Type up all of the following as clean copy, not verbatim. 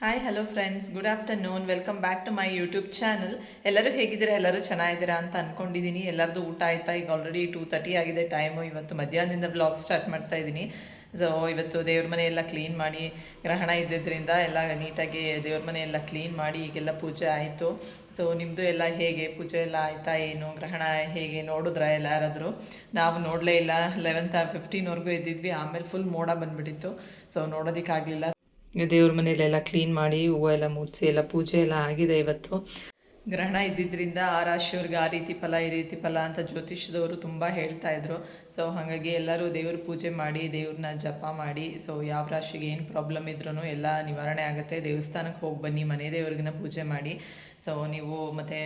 Hi hello friends, good afternoon. Welcome back to my YouTube channel. ಎಲ್ಲರೂ ಹೇಗಿದ್ದೀರಾ? ಎಲ್ಲರೂ ಚೆನ್ನಾಗಿದ್ದೀರಾ ಅಂತ ಅಂದ್ಕೊಂಡಿದ್ದೀನಿ. ಎಲ್ಲರದು ಊಟ ಆಯಿತಾ? ಈಗ ಆಲ್ರೆಡಿ 2:30 ಆಗಿದೆ ಟೈಮು. ಇವತ್ತು ಮಧ್ಯಾಹ್ನದಿಂದ ಬ್ಲಾಗ್ ಸ್ಟಾರ್ಟ್ ಮಾಡ್ತಾ ಇದ್ದೀನಿ. ಸೊ ಇವತ್ತು ದೇವ್ರ ಮನೆ ಎಲ್ಲ ಕ್ಲೀನ್ ಮಾಡಿ, ಗ್ರಹಣ ಇದ್ದಿದ್ದರಿಂದ ಎಲ್ಲ ನೀಟಾಗಿ ದೇವ್ರ ಮನೆ ಎಲ್ಲ ಕ್ಲೀನ್ ಮಾಡಿ ಈಗೆಲ್ಲ ಪೂಜೆ ಆಯಿತು. ಸೊ ನಿಮ್ಮದು ಎಲ್ಲ ಹೇಗೆ ಪೂಜೆ ಎಲ್ಲ ಆಯಿತಾ? ಏನು ಗ್ರಹಣ ಹೇಗೆ ನೋಡಿದ್ರಾ ಎಲ್ಲ ಯಾರಾದರೂ? ನಾವು ನೋಡಲೇ ಇಲ್ಲ. 11:15ವರೆಗೂ ಇದ್ದಿದ್ವಿ, ಆಮೇಲೆ ಫುಲ್ ಮೋಡ ಬಂದುಬಿಟ್ಟಿತ್ತು. ಸೊ ನೋಡೋದಕ್ಕಾಗಲಿಲ್ಲ. ದೇವ್ರ ಮನೆಯಲ್ಲೆಲ್ಲ ಕ್ಲೀನ್ ಮಾಡಿ ಹೂವು ಎಲ್ಲ ಮುಡಿಸಿ ಎಲ್ಲ ಪೂಜೆ ಎಲ್ಲ ಆಗಿದೆ. ಇವತ್ತು ಗ್ರಹಣ ಇದ್ದಿದ್ದರಿಂದ ಆ ರಾಶಿಯವ್ರಿಗೆ ಆ ರೀತಿ ಫಲ ಈ ರೀತಿ ಫಲ ಅಂತ ಜ್ಯೋತಿಷ್ಯದವರು ತುಂಬ ಹೇಳ್ತಾ ಇದ್ರು. ಸೊ ಹಾಗಾಗಿ ಎಲ್ಲರೂ ದೇವ್ರ ಪೂಜೆ ಮಾಡಿ ದೇವ್ರನ್ನ ಜಪ ಮಾಡಿ, ಸೊ ಯಾವ ರಾಶಿಗೆ ಏನು ಪ್ರಾಬ್ಲಮ್ ಇದ್ರೂ ಎಲ್ಲ ನಿವಾರಣೆ ಆಗುತ್ತೆ. ದೇವಸ್ಥಾನಕ್ಕೆ ಹೋಗಿ ಬನ್ನಿ, ಮನೆ ದೇವ್ರಿಗನ್ನ ಪೂಜೆ ಮಾಡಿ. ಸೊ ನೀವು ಮತ್ತು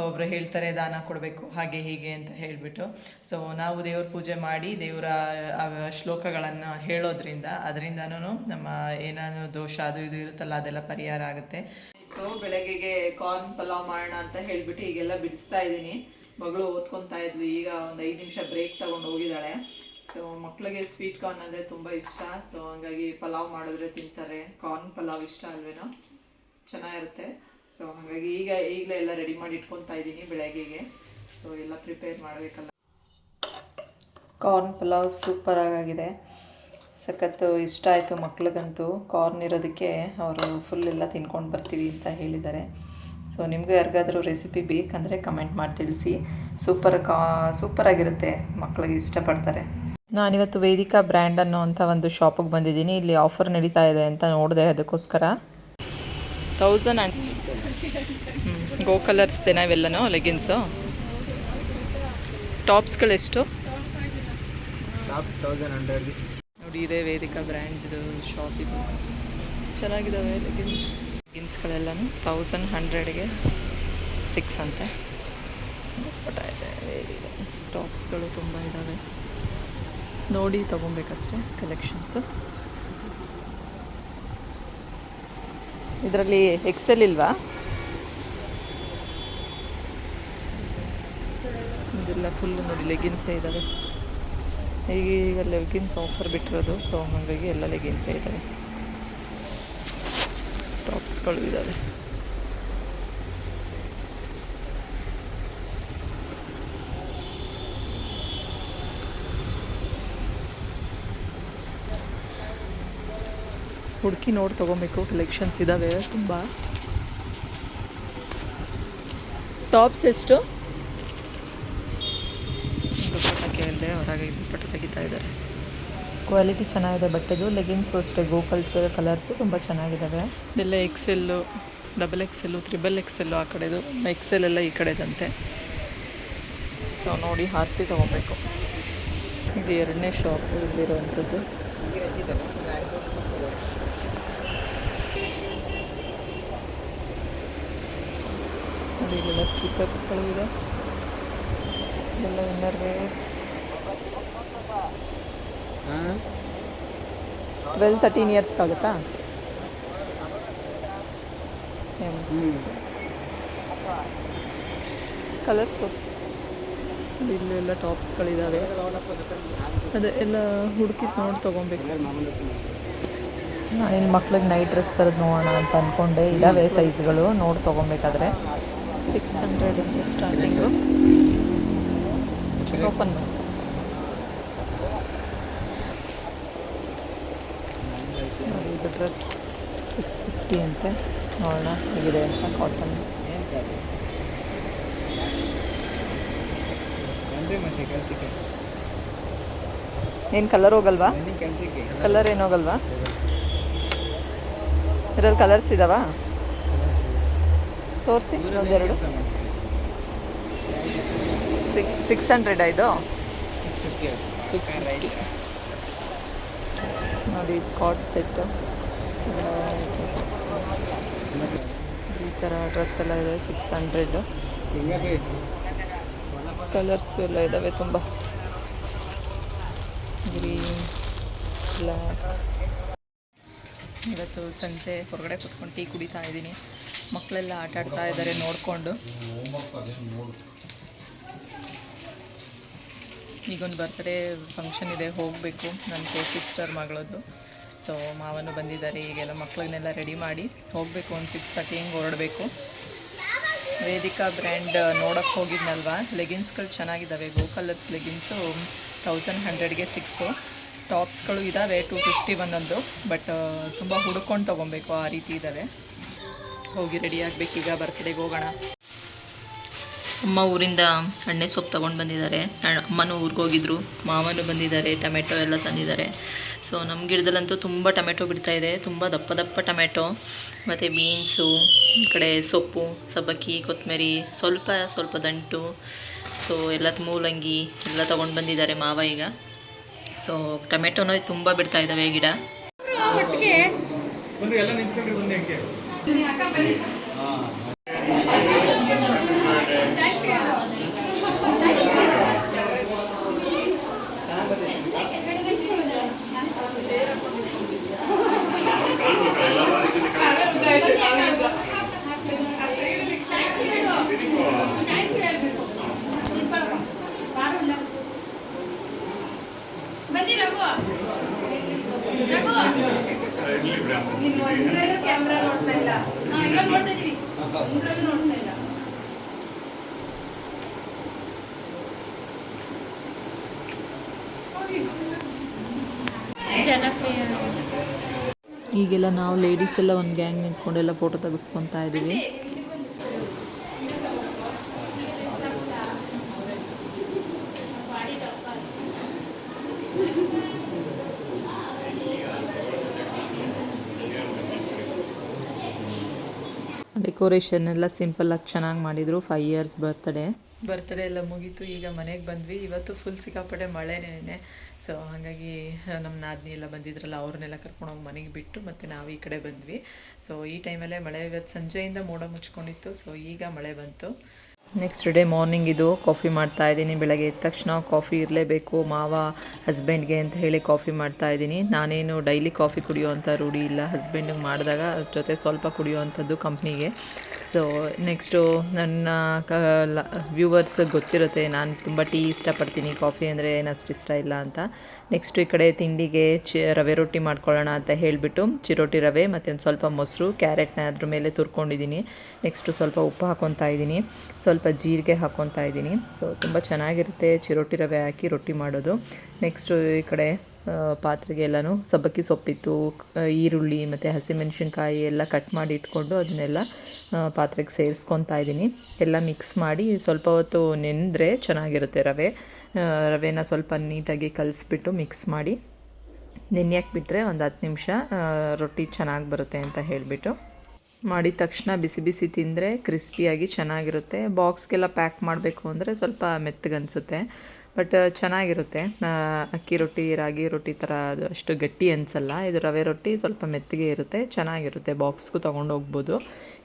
ಒಬ್ಬರು ಹೇಳ್ತಾರೆ ದಾನ ಕೊಡಬೇಕು ಹಾಗೆ ಹೀಗೆ ಅಂತ ಹೇಳಿಬಿಟ್ಟು, ಸೊ ನಾವು ದೇವ್ರ ಪೂಜೆ ಮಾಡಿ ದೇವರ ಶ್ಲೋಕಗಳನ್ನು ಹೇಳೋದ್ರಿಂದ ಅದರಿಂದನೂ ನಮ್ಮ ಏನಾದ್ರು ದೋಷ ಅದು ಇದು ಇರುತ್ತಲ್ಲ ಅದೆಲ್ಲ ಪರಿಹಾರ ಆಗುತ್ತೆ. ಬೆಳಗ್ಗೆಗೆ ಕಾರ್ನ್ ಪಲಾವ್ ಮಾಡೋಣ ಅಂತ ಹೇಳಿಬಿಟ್ಟು ಈಗೆಲ್ಲ ಬಿಡಿಸ್ತಾ ಇದ್ದೀನಿ. ಮಗಳು ಓದ್ಕೊತಾ ಇದ್ಲು, ಈಗ ಒಂದು 5 ನಿಮಿಷ ಬ್ರೇಕ್ ತಗೊಂಡು ಹೋಗಿದ್ದಾಳೆ. ಸೊ ಮಕ್ಕಳಿಗೆ ಸ್ವೀಟ್ ಕಾರ್ನ್ ಅಂದರೆ ತುಂಬ ಇಷ್ಟ. ಸೊ ಹಾಗಾಗಿ ಪಲಾವ್ ಮಾಡಿದ್ರೆ ತಿಂತಾರೆ. ಕಾರ್ನ್ ಪಲಾವ್ ಇಷ್ಟ ಅಲ್ವೇನೋ, ಚೆನ್ನಾಗಿರುತ್ತೆ. ಸೊ ಹಾಗಾಗಿ ಈಗಲೇ ಎಲ್ಲ ರೆಡಿ ಮಾಡಿ ಇಟ್ಕೊತಾ ಇದ್ದೀನಿ ಬೆಳಗ್ಗೆಗೆ. ಸೊ ಎಲ್ಲ ಪ್ರಿಪೇರ್ ಮಾಡಬೇಕಲ್ಲ. ಕಾರ್ನ್ ಪಲಾವ್ ಸೂಪರ್ ಆಗಿದೆ, ಸಖತ್ತು ಇಷ್ಟ ಆಯಿತು ಮಕ್ಳಿಗಂತೂ. ಕಾರ್ನ್ ಇರೋದಕ್ಕೆ ಅವರು ಫುಲ್ ಎಲ್ಲ ತಿನ್ಕೊಂಡು ಬರ್ತೀವಿ ಅಂತ ಹೇಳಿದ್ದಾರೆ. ಸೊ ನಿಮಗೂ ಯಾರಿಗಾದರೂ ರೆಸಿಪಿ ಬೇಕಂದರೆ ಕಮೆಂಟ್ ಮಾಡಿ ತಿಳಿಸಿ. ಸೂಪರಾಗಿರುತ್ತೆ, ಮಕ್ಕಳಿಗೆ ಇಷ್ಟಪಡ್ತಾರೆ. ನಾನಿವತ್ತು ವೇದಿಕಾ ಬ್ರ್ಯಾಂಡ್ ಅನ್ನೋ ಅಂಥ ಒಂದು ಶಾಪಿಗೆ ಬಂದಿದ್ದೀನಿ. ಇಲ್ಲಿ ಆಫರ್ ನಡೀತಾ ಇದೆ ಅಂತ ನೋಡಿದೆ, ಅದಕ್ಕೋಸ್ಕರ 1000 ಆ್ಯಂಡ್ ಗೋ ಕಲರ್ಸ್ದೇನಾ ಇವೆಲ್ಲನೂ ಲೆಗಿನ್ಸು. ಟಾಪ್ಸ್ಗಳೆಷ್ಟು? ನೋಡಿ, ಇದೆ ವೇದಿಕಾ ಬ್ರ್ಯಾಂಡ್ದು ಶಾಪ್. ಇದು ಚೆನ್ನಾಗಿದ್ದಾವೆ ಲೆಗಿನ್ಸ್ಗಳೆಲ್ಲನೂ 1100ಗೆ 6 ಅಂತೆ. ದಪ್ಪಟ ಇದೆ ವೇದಿಕಾ. ಟಾಪ್ಸ್ಗಳು ತುಂಬ ಇದ್ದಾವೆ, ನೋಡಿ ತೊಗೊಬೇಕಷ್ಟೇ ಕಲೆಕ್ಷನ್ಸು. ಇದರಲ್ಲಿ ಎಕ್ಸೆಲ್ ಇಲ್ವಾ? ಇದೆಲ್ಲ ಫುಲ್ಲು ನೋಡಿ ಲೆಗಿನ್ಸೇ ಇದ್ದಾವೆ. ಈಗ ಲೆಗಿನ್ಸ್ ಆಫರ್ ಬಿಟ್ಟಿರೋದು, ಸೊ ಹಾಗಾಗಿ ಎಲ್ಲ ಲೆಗಿನ್ಸೇ ಇದ್ದಾವೆ. ಟಾಪ್ಸ್ಗಳು ಇದ್ದಾವೆ. ಹುಡುಕಿ ನೋಡಿ ತೊಗೊಬೇಕು, ಕಲೆಕ್ಷನ್ಸ್ ಇದ್ದಾವೆ ತುಂಬ. ಟಾಪ್ಸ್ ಎಷ್ಟು? ದುಪ್ಪಟ್ಟ ಕೇಳಿದೆ, ಹೊರಗೆ ದುಪ್ಪಟ್ಟ ತೆಗಿತಾ ಇದ್ದಾರೆ. ಕ್ವಾಲಿಟಿ ಚೆನ್ನಾಗಿದೆ ಬಟ್ಟೆದು. ಲೆಗಿನ್ಸು ಅಷ್ಟೇ, ಕಲರ್ಸು ತುಂಬ ಚೆನ್ನಾಗಿದ್ದಾವೆ. ಇದೆಲ್ಲ XL, XXL, XXL ಆ ಕಡೆದು, XL ಎಲ್ಲ ಈ ಕಡೆದಂತೆ. ಸೊ ನೋಡಿ ಹಾರಿಸಿ ತೊಗೊಬೇಕು. ಇದು 2ನೇ ಶಾಪ್ ಇಲ್ಲಿರುವಂಥದ್ದು. ಇಲ್ಲೆಲ್ಲ ಸ್ಲಿಪ್ಪರ್ಸ್ಗಳು ಇದೆ, ಇದೆಲ್ಲ ಇನ್ನರ್ ವೇರ್ಸ್. 12-13 ಇಯರ್ಸ್ಗಾಗುತ್ತಾ? ಕಲರ್ಸ್ ಇಲ್ಲೆಲ್ಲ ಟಾಪ್ಸ್ಗಳಿದ್ದಾವೆ. ಅದೇ ಎಲ್ಲ ಹುಡುಕಿ ನೋಡಿ ತೊಗೊಬೇಕು. ನಾನಿಲ್ಲಿ ಮಕ್ಳಿಗೆ ನೈಟ್ ಡ್ರೆಸ್ ಥರದ್ದು ನೋಡೋಣ ಅಂತ ಅಂದ್ಕೊಂಡೆ. ಇದ್ದಾವೆ ಸೈಜ್ಗಳು, ನೋಡಿ ತೊಗೊಬೇಕಾದ್ರೆ. 600 ಸ್ಟಾರ್ಟಿಂಗು. ಓಪನ್ ಮಾಡಿ. ನೋಡಿ, ಇದು ಡ್ರೆಸ್ 650 ಅಂತೆ. ನೋಡೋಣ ಹೇಗಿದೆ ಅಂತ. ಕಾಟನ್ ಏನು ಕಲರ್ ಹೋಗಲ್ವಾ? ಕಲರ್ ಏನು ಹೋಗಲ್ವಾ? ಇದರಲ್ಲಿ ಕಲರ್ಸ್ ಇದ್ದಾವಾ? ತೋರಿಸಿ ಒಂದೆರಡು. 600 ಇದು 650. ನೋಡಿ, ಇದು ಕಾರ್ಡ್ ಸೆಟ್ಟು. ಈ ಥರ ಡ್ರೆಸ್ ಎಲ್ಲ ಇದೆ 600. ಕಲರ್ಸು ಎಲ್ಲ ಇದ್ದಾವೆ ತುಂಬ. Green, black. ಇವತ್ತು ಸಂಜೆ ಹೊರಗಡೆ ಕುತ್ಕೊಂಡು ಟೀ ಕುಡಿತಾ ಇದ್ದೀನಿ. ಮಕ್ಕಳೆಲ್ಲ ಆಟ ಆಡ್ತಾ ಇದ್ದಾರೆ ನೋಡಿಕೊಂಡು. ಈಗೊಂದು ಬರ್ತ್ಡೇ ಫಂಕ್ಷನ್ ಇದೆ, ಹೋಗಬೇಕು. ನನ್ನ ಸಿಸ್ಟರ್ ಮಗಳದ್ದು. ಸೊ ಮಾವನು ಬಂದಿದ್ದಾರೆ. ಈಗೆಲ್ಲ ಮಕ್ಕಳನ್ನೆಲ್ಲ ರೆಡಿ ಮಾಡಿ ಹೋಗಬೇಕು. ಒಂದು 6:30 ಹಿಂಗೆ ಹೊರಡಬೇಕು. ವೇದಿಕಾ ಬ್ರ್ಯಾಂಡ್ ನೋಡೋಕ್ಕೆ ಹೋಗಿದ್ನಲ್ವ, ಲೆಗಿನ್ಸ್ಗಳು ಚೆನ್ನಾಗಿದ್ದಾವೆ. ಗೋ ಕಲರ್ಸ್ ಲೆಗಿನ್ಸು 1100ಗೆ 6. ಟಾಪ್ಸ್ಗಳು ಇದ್ದಾವೆ 250 ಒಂದೊಂದು, ಬಟ್ ತುಂಬ ಹುಡ್ಕೊಂಡು ತೊಗೊಬೇಕು, ಆ ರೀತಿ ಇದ್ದಾವೆ. ಹೋಗಿ ರೆಡಿ ಆಗಬೇಕೀಗ, ಬರ್ತ್ಡೇಗೆ ಹೋಗೋಣ. ಅಮ್ಮ ಊರಿಂದ ಎಣ್ಣೆ ಸೊಪ್ಪು ತೊಗೊಂಡು ಬಂದಿದ್ದಾರೆ. ಅಮ್ಮನೂ ಊರಿಗೆ ಹೋಗಿದ್ರು, ಮಾವನು ಬಂದಿದ್ದಾರೆ. ಟೊಮೆಟೊ ಎಲ್ಲ ತಂದಿದ್ದಾರೆ. ಸೊ ನಮ್ಮ ಗಿಡದಲ್ಲಂತೂ ತುಂಬ ಟೊಮೆಟೊ ಬಿಡ್ತಾಯಿದೆ, ತುಂಬ ದಪ್ಪ ದಪ್ಪ ಟೊಮೆಟೊ. ಮತ್ತು ಬೀನ್ಸು, ಈ ಕಡೆ ಸೊಪ್ಪು, ಸಬ್ಬಕ್ಕಿ, ಕೊತ್ತಂಬರಿ, ಸ್ವಲ್ಪ ದಂಟು, ಸೊ ಎಲ್ಲ ಮೂಲಂಗಿ ಎಲ್ಲ ತೊಗೊಂಡು ಬಂದಿದ್ದಾರೆ ಮಾವ ಈಗ. ಸೊ ಟೊಮೆಟೊನೂ ತುಂಬ ಬಿಡ್ತಾ ಇದ್ದಾವೆ ಗಿಡ. ಕ್ಯಾಮ್ರಾ ನೋಡ್ತಾ ಇಲ್ಲ, ನೋಡ್ತಾ ಇದೀವಿ. ಈಗೆಲ್ಲ ನಾವು ಲೇಡೀಸ್ ಎಲ್ಲ ಒಂದು ಗ್ಯಾಂಗ್ ನಿಂತ್ಕೊಂಡೆಲ್ಲ ಫೋಟೋ ತೆಗೆಸ್ಕೊತಾ ಇದ್ದೀವಿ. ಡೆಕೋರೇಷನ್ ಎಲ್ಲ ಸಿಂಪಲ್ಲಾಗಿ ಚೆನ್ನಾಗಿ ಮಾಡಿದರು. 5 ಇಯರ್ಸ್ ಬರ್ತ್ಡೇ ಎಲ್ಲ ಮುಗೀತು. ಈಗ ಮನೆಗೆ ಬಂದ್ವಿ. ಇವತ್ತು ಫುಲ್ ಸಿಕ್ಕಾಪಟ್ಟೆ ಮಳೆನೇ. ಸೊ ಹಾಗಾಗಿ ನಮ್ಮ ನಾದಿನಿ ಎಲ್ಲ ಬಂದಿದ್ರಲ್ಲ, ಅವ್ರನ್ನೆಲ್ಲ ಕರ್ಕೊಂಡೋಗಿ ಮನೆಗೆ ಬಿಟ್ಟು ಮತ್ತು ನಾವು ಈ ಕಡೆ ಬಂದ್ವಿ. ಸೊ ಈ ಟೈಮಲ್ಲೇ ಮಳೆ, ಇವತ್ತು ಸಂಜೆಯಿಂದ ಮೋಡ ಮುಚ್ಕೊಂಡಿತ್ತು. ಸೊ ಈಗ ಮಳೆ ಬಂತು. ನೆಕ್ಸ್ಟ್ ಡೇ ಮಾರ್ನಿಂಗ್ ಇದು ಕಾಫಿ ಮಾಡ್ತಾಯಿದ್ದೀನಿ. ಬೆಳಗ್ಗೆ ಎದ್ದ ತಕ್ಷಣ ಕಾಫಿ ಇರಲೇಬೇಕು, ಮಾವ ಹಸ್ಬೆಂಡ್ಗೆ ಅಂತ ಹೇಳಿ ಕಾಫಿ ಮಾಡ್ತಾಯಿದ್ದೀನಿ. ನಾನೇನು ಡೈಲಿ ಕಾಫಿ ಕುಡಿಯೋವಂಥ ರೂಢಿ ಇಲ್ಲ. ಹಸ್ಬೆಂಡಿಗೆ ಮಾಡಿದಾಗ ಅದ್ರ ಜೊತೆ ಸ್ವಲ್ಪ ಕುಡಿಯೋವಂಥದ್ದು ಕಂಪ್ನಿಗೆ. ಸೊ ನೆಕ್ಸ್ಟು ನನ್ನ ವ್ಯೂವರ್ಸ್ ಗೊತ್ತಿರುತ್ತೆ, ನಾನು ತುಂಬ ಟೀ ಇಷ್ಟಪಡ್ತೀನಿ, ಕಾಫಿ ಅಂದರೆ ಏನಷ್ಟು ಇಷ್ಟ ಇಲ್ಲ ಅಂತ. ನೆಕ್ಸ್ಟು ಈ ಕಡೆ ತಿಂಡಿಗೆ ರವೆ ರೊಟ್ಟಿ ಮಾಡ್ಕೊಳ್ಳೋಣ ಅಂತ ಹೇಳಿಬಿಟ್ಟು ಚಿರೋಟಿ ರವೆ ಮತ್ತು ಒಂದು ಸ್ವಲ್ಪ ಮೊಸರು, ಕ್ಯಾರೆಟ್ನ ಅದ್ರ ಮೇಲೆ ತುರ್ಕೊಂಡಿದ್ದೀನಿ. ನೆಕ್ಸ್ಟು ಸ್ವಲ್ಪ ಉಪ್ಪು ಹಾಕ್ಕೊತಾ ಇದ್ದೀನಿ, ಸ್ವಲ್ಪ ಜೀರಿಗೆ ಹಾಕ್ಕೊತಾ ಇದ್ದೀನಿ. ಸೊ ತುಂಬ ಚೆನ್ನಾಗಿರುತ್ತೆ ಚಿರೋಟಿ ರವೆ ಹಾಕಿ ರೊಟ್ಟಿ ಮಾಡೋದು. ನೆಕ್ಸ್ಟು ಈ ಕಡೆ ಪಾತ್ರೆಗೆ ಎಲ್ಲನೂ ಸಬ್ಬಕ್ಕಿ ಸೊಪ್ಪಿತ್ತು, ಈರುಳ್ಳಿ ಮತ್ತು ಹಸಿಮೆಣ್ಸಿನ್ಕಾಯಿ ಎಲ್ಲ ಕಟ್ ಮಾಡಿ ಇಟ್ಕೊಂಡು ಅದನ್ನೆಲ್ಲ ಪಾತ್ರೆಗೆ ಸೇರಿಸ್ಕೊತಾ ಇದ್ದೀನಿ. ಎಲ್ಲ ಮಿಕ್ಸ್ ಮಾಡಿ ಸ್ವಲ್ಪ ಹೊತ್ತು ನೆನೆದ್ರೆ ಚೆನ್ನಾಗಿರುತ್ತೆ. ರವೆನ ಸ್ವಲ್ಪ ನೀಟಾಗಿ ಕಲಿಸ್ಬಿಟ್ಟು ಮಿಕ್ಸ್ ಮಾಡಿ ನೆನೆಯಕ್ಕೆ ಬಿಟ್ಟರೆ ಒಂದು 10 ನಿಮಿಷ ರೊಟ್ಟಿ ಚೆನ್ನಾಗಿ ಬರುತ್ತೆ ಅಂತ ಹೇಳಿಬಿಟ್ಟು ಮಾಡಿದ ತಕ್ಷಣ ಬಿಸಿ ಬಿಸಿ ತಿಂದರೆ ಕ್ರಿಸ್ಪಿಯಾಗಿ ಚೆನ್ನಾಗಿರುತ್ತೆ. ಬಾಕ್ಸ್ಗೆಲ್ಲ ಪ್ಯಾಕ್ ಮಾಡಬೇಕು ಅಂದರೆ ಸ್ವಲ್ಪ ಮೆತ್ತಗನ್ಸುತ್ತೆ, ಬಟ್ ಚೆನ್ನಾಗಿರುತ್ತೆ. ಅಕ್ಕಿ ರೊಟ್ಟಿ, ರಾಗಿ ರೊಟ್ಟಿ ಥರ ಅದು ಅಷ್ಟು ಗಟ್ಟಿ ಅನಿಸಲ್ಲ. ಇದು ರವೆ ರೊಟ್ಟಿ ಸ್ವಲ್ಪ ಮೆತ್ತಗೆ ಇರುತ್ತೆ, ಚೆನ್ನಾಗಿರುತ್ತೆ. ಬಾಕ್ಸ್ಗೂ ತೊಗೊಂಡು ಹೋಗ್ಬೋದು.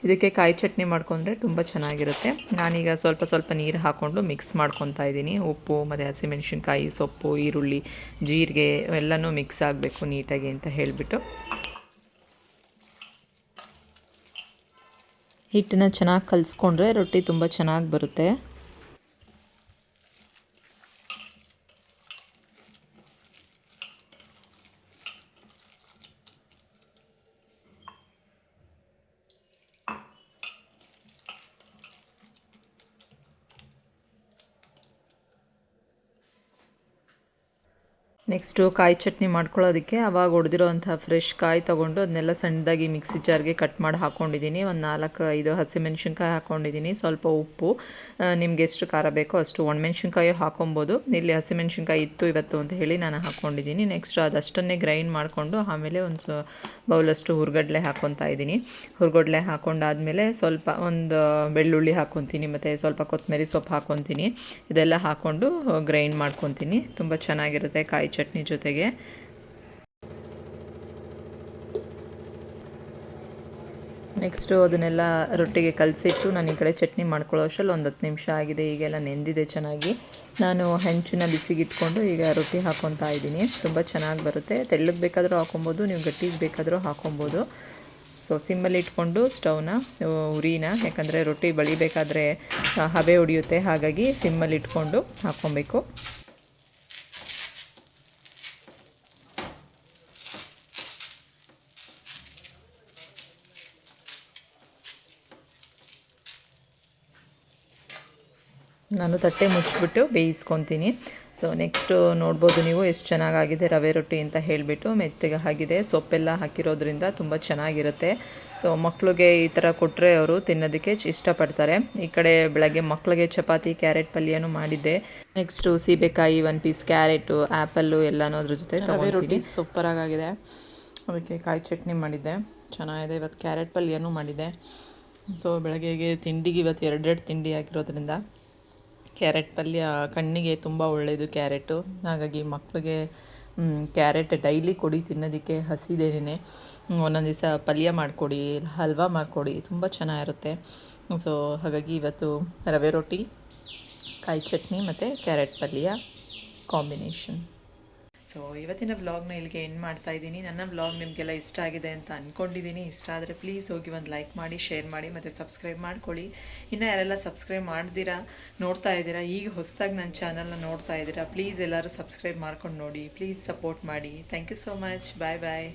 ಇದಕ್ಕೆ ಕಾಯಿ ಚಟ್ನಿ ಮಾಡ್ಕೊಂಡ್ರೆ ತುಂಬ ಚೆನ್ನಾಗಿರುತ್ತೆ. ನಾನೀಗ ಸ್ವಲ್ಪ ನೀರು ಹಾಕ್ಕೊಂಡು ಮಿಕ್ಸ್ ಮಾಡ್ಕೊತಾ ಇದ್ದೀನಿ. ಉಪ್ಪು ಮತ್ತು ಹಸಿಮೆಣ್ಸಿನ್ಕಾಯಿ, ಸೊಪ್ಪು, ಈರುಳ್ಳಿ, ಜೀರಿಗೆ ಎಲ್ಲನೂ ಮಿಕ್ಸ್ ಆಗಬೇಕು ನೀಟಾಗಿ ಅಂತ ಹೇಳಿಬಿಟ್ಟು ಹಿಟ್ಟನ್ನ ಚೆನ್ನಾಗಿ ಕಲಿಸ್ಕೊಂಡ್ರೆ ರೊಟ್ಟಿ ತುಂಬ ಚೆನ್ನಾಗಿ ಬರುತ್ತೆ. ನೆಕ್ಸ್ಟು ಕಾಯಿ ಚಟ್ನಿ ಮಾಡ್ಕೊಳ್ಳೋದಕ್ಕೆ ಅವಾಗ ಹೊಡೆದಿರೋವಂಥ ಫ್ರೆಶ್ ಕಾಯಿ ತೊಗೊಂಡು ಅದನ್ನೆಲ್ಲ ಸಣ್ಣದಾಗಿ ಮಿಕ್ಸಿ ಜಾರ್ಗೆ ಕಟ್ ಮಾಡಿ ಹಾಕ್ಕೊಂಡಿದ್ದೀನಿ. ಒಂದು 4-5 ಹಸಿಮೆಣ್ಸಿನ್ಕಾಯಿ ಹಾಕ್ಕೊಂಡಿದ್ದೀನಿ, ಸ್ವಲ್ಪ ಉಪ್ಪು, ನಿಮ್ಗೆ ಎಷ್ಟು ಖಾರ ಬೇಕೋ ಅಷ್ಟು. ಒಣಮೆಣ್ಸಿನ್ಕಾಯಿ ಹಾಕೊಬೋದು. ಇಲ್ಲಿ ಹಸಿಮೆಣ್ಸಿನ್ಕಾಯಿ ಇತ್ತು ಇವತ್ತು ಅಂತ ಹೇಳಿ ನಾನು ಹಾಕ್ಕೊಂಡಿದ್ದೀನಿ. ನೆಕ್ಸ್ಟ್ ಅದಷ್ಟನ್ನೇ ಗ್ರೈಂಡ್ ಮಾಡಿಕೊಂಡು ಆಮೇಲೆ ಒಂದು ಬೌಲಷ್ಟು ಹುರ್ಗಡ್ಲೆ ಹಾಕ್ಕೊತಾ ಇದ್ದೀನಿ. ಹುರ್ಗಡ್ಲೆ ಹಾಕ್ಕೊಂಡಾದಮೇಲೆ ಸ್ವಲ್ಪ ಒಂದು ಬೆಳ್ಳುಳ್ಳಿ ಹಾಕ್ಕೊತೀನಿ ಮತ್ತು ಸ್ವಲ್ಪ ಕೊತ್ತಂಬರಿ ಸೊಪ್ಪು ಹಾಕ್ಕೊತೀನಿ. ಇದೆಲ್ಲ ಹಾಕ್ಕೊಂಡು ಗ್ರೈಂಡ್ ಮಾಡ್ಕೊತೀನಿ. ತುಂಬ ಚೆನ್ನಾಗಿರುತ್ತೆ ಕಾಯಿ ಚಟ್ನಿ ಜೊತೆಗೆ. ನೆಕ್ಸ್ಟು ಅದನ್ನೆಲ್ಲ ರೊಟ್ಟಿಗೆ ಕಲಸಿಟ್ಟು ನಾನು ಈ ಕಡೆ ಚಟ್ನಿ ಮಾಡ್ಕೊಳ್ಳೋ ಅಷ್ಟರಲ್ಲಿ ಒಂದು 10 ನಿಮಿಷ ಆಗಿದೆ. ಈಗೆಲ್ಲ ನೆಂದಿದೆ ಚೆನ್ನಾಗಿ. ನಾನು ಹೆಂಚನ್ನ ಬಿಸಿಗಿಟ್ಕೊಂಡು ಈಗ ರೊಟ್ಟಿ ಹಾಕ್ಕೊತಾ ಇದ್ದೀನಿ. ತುಂಬ ಚೆನ್ನಾಗಿ ಬರುತ್ತೆ. ತೆಳ್ಳಗೆ ಬೇಕಾದರೂ ಹಾಕೊಬೋದು, ನೀವು ಗಟ್ಟಿಗೆ ಬೇಕಾದರೂ ಹಾಕೊಬೋದು. ಸೊ ಸಿಮ್ಮಲ್ಲಿ ಇಟ್ಕೊಂಡು ಸ್ಟವ್ನ ಉರಿನ, ಯಾಕಂದರೆ ರೊಟ್ಟಿ ಬಳಿಬೇಕಾದ್ರೆ ಹಬೆ ಹೊಡಿಯುತ್ತೆ, ಹಾಗಾಗಿ ಸಿಮ್ಮಲ್ಲಿ ಇಟ್ಕೊಂಡು ಹಾಕ್ಕೊಬೇಕು. ನಾನು ತಟ್ಟೆ ಮುಚ್ಚಿಬಿಟ್ಟು ಬೇಯಿಸ್ಕೊತೀನಿ. ಸೊ ನೆಕ್ಸ್ಟು ನೋಡ್ಬೋದು ನೀವು ಎಷ್ಟು ಚೆನ್ನಾಗಾಗಿದೆ ರವೆ ರೊಟ್ಟಿ ಅಂತ ಹೇಳಿಬಿಟ್ಟು ಮೆತ್ತಗೆ ಆಗಿದೆ. ಸೊಪ್ಪೆಲ್ಲ ಹಾಕಿರೋದ್ರಿಂದ ತುಂಬ ಚೆನ್ನಾಗಿರುತ್ತೆ. ಸೊ ಮಕ್ಕಳಿಗೆ ಈ ಥರ ಕೊಟ್ಟರೆ ಅವರು ತಿನ್ನೋದಕ್ಕೆ ಇಷ್ಟಪಡ್ತಾರೆ. ಈ ಕಡೆ ಬೆಳಗ್ಗೆ ಮಕ್ಕಳಿಗೆ ಚಪಾತಿ ಕ್ಯಾರೆಟ್ ಪಲ್ಯನೂ ಮಾಡಿದ್ದೆ. ನೆಕ್ಸ್ಟು ಸೀಬೆಕಾಯಿ 1 ಪೀಸ್ ಕ್ಯಾರೆಟು ಆ್ಯಪಲ್ಲು ಎಲ್ಲನೂ ಅದ್ರ ಜೊತೆ ರವೆ ರೊಟ್ಟಿ ಸೂಪರಾಗಿದೆ. ಅದಕ್ಕೆ ಕಾಯಿ ಚಟ್ನಿ ಮಾಡಿದ್ದೆ, ಚೆನ್ನಾಗಿದೆ. ಇವತ್ತು ಕ್ಯಾರೆಟ್ ಪಲ್ಯನೂ ಮಾಡಿದ್ದೆ. ಸೊ ಬೆಳಗ್ಗೆಗೆ ತಿಂಡಿಗೆ ಇವತ್ತು 2 ತಿಂಡಿ ಆಗಿರೋದ್ರಿಂದ ಕ್ಯಾರೆಟ್ ಪಲ್ಯ ಕಣ್ಣಿಗೆ ತುಂಬ ಒಳ್ಳೆಯದು ಕ್ಯಾರೆಟು. ಹಾಗಾಗಿ ಮಕ್ಕಳಿಗೆ ಕ್ಯಾರೆಟ್ ಡೈಲಿ ಕೊಡಿ ತಿನ್ನೋದಕ್ಕೆ, ಹಸಿದೇನೆ ಒಂದೊಂದು ದಿವಸ ಪಲ್ಯ ಮಾಡಿಕೊಡಿ, ಹಲ್ವಾ ಮಾಡಿಕೊಡಿ, ತುಂಬ ಚೆನ್ನಾಗಿರುತ್ತೆ. ಸೊ ಹಾಗಾಗಿ ಇವತ್ತು ರವೆ ರೊಟ್ಟಿ, ಕಾಯಿ ಚಟ್ನಿ ಮತ್ತು ಕ್ಯಾರೆಟ್ ಪಲ್ಯ ಕಾಂಬಿನೇಷನ್. ಸೊ ಇವತ್ತಿನ ವ್ಲಾಗ್ನ ಇಲ್ಲಿಗೆ ಎಂಡ್ ಮಾಡ್ತಾ ಇದ್ದೀನಿ. ನನ್ನ ವ್ಲಾಗ್ ನಿಮಗೆಲ್ಲ ಇಷ್ಟ ಆಗಿದೆ ಅಂತ ಅಂದ್ಕೊಂಡಿದ್ದೀನಿ. ಇಷ್ಟ ಆದರೆ ಪ್ಲೀಸ್ ಹೋಗಿ ಒಂದು ಲೈಕ್ ಮಾಡಿ, ಶೇರ್ ಮಾಡಿ ಮತ್ತು ಸಬ್ಸ್ಕ್ರೈಬ್ ಮಾಡ್ಕೊಳ್ಳಿ. ಇನ್ನು ಯಾರೆಲ್ಲ ಸಬ್ಸ್ಕ್ರೈಬ್ ಮಾಡ್ದಿರಾ ನೋಡ್ತಾ ಇದ್ದೀರಾ, ಈಗ ಹೊಸದಾಗಿ ನನ್ನ ಚಾನಲ್ನ ನೋಡ್ತಾ ಇದ್ದೀರಾ, ಪ್ಲೀಸ್ ಎಲ್ಲರೂ ಸಬ್ಸ್ಕ್ರೈಬ್ ಮಾಡ್ಕೊಂಡು ನೋಡಿ, ಪ್ಲೀಸ್ ಸಪೋರ್ಟ್ ಮಾಡಿ. Thank you so much. Bye bye.